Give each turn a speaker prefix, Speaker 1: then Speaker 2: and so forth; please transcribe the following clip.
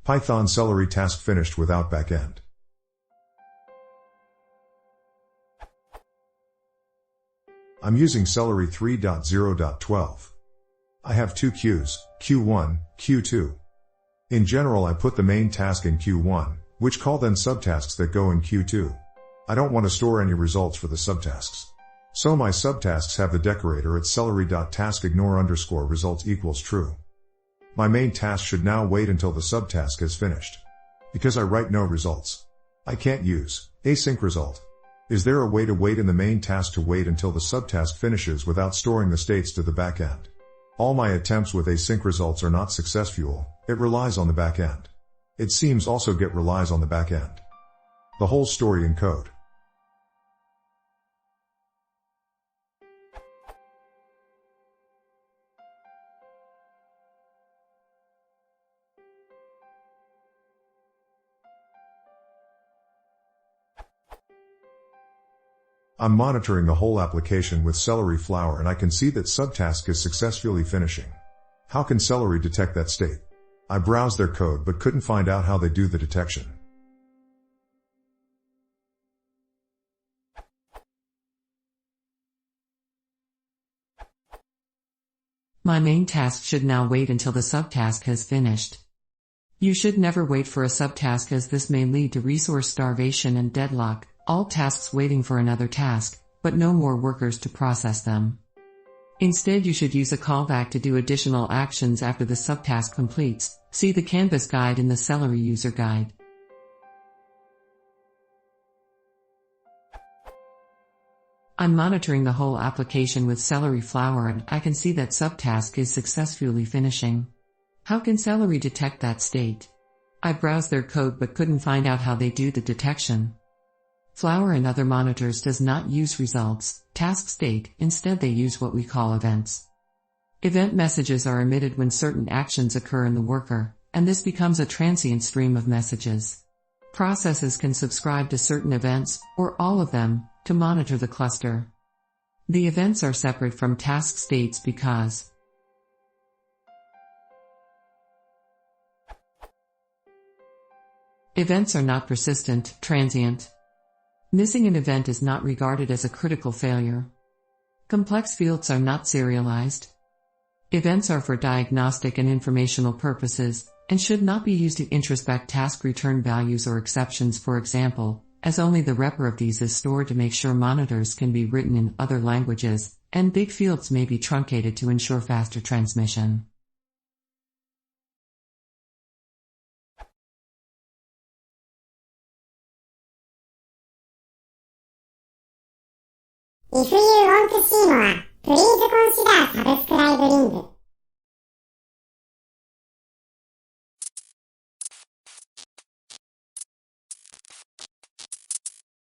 Speaker 1: Python Celery Task finished without backend. I'm using Celery 3.0.12. I have two queues, Q1, Q2. In general, I put the main task in Q1, which call then subtasks that go in Q2. I don't want to store any results for the subtasks. So my subtasks have the decorator at celery.task ignore _ results equals true. My main task should now wait until the subtask has finished. Because I write no results, I can't use async result. Is there a way to wait in the main task to wait until the subtask finishes without storing the states to the backend? All my attempts with async results are not successful. It relies on the backend. It seems also get relies on the backend. The whole story in code. I'm monitoring the whole application with Celery Flower and I can see that subtask is successfully finishing. How can Celery detect that state? I browsed their code but couldn't find out how they do the detection.
Speaker 2: My main task should now wait until the subtask has finished. You should never wait for a subtask as this may lead to resource starvation and deadlock, all tasks waiting for another task, but no more workers to process them. Instead, you should use a callback to do additional actions after the subtask completes. See the Canvas guide in the Celery user guide. I'm monitoring the whole application with Celery Flower and I can see that subtask is successfully finishing. How can Celery detect that state? I browsed their code but couldn't find out how they do the detection. Flower and other monitors does not use results, task state, instead they use what we call events. Event messages are emitted when certain actions occur in the worker, and this becomes a transient stream of messages. Processes can subscribe to certain events, or all of them, to monitor the cluster. The events are separate from task states because events are not persistent, transient. Missing an event is not regarded as a critical failure. Complex fields are not serialized. Events are for diagnostic and informational purposes, and should not be used to introspect task return values or exceptions, for example, as only the wrapper of these is stored to make sure monitors can be written in other languages, and big fields may be truncated to ensure faster transmission.
Speaker 3: If you want to see more, please consider subscribe link.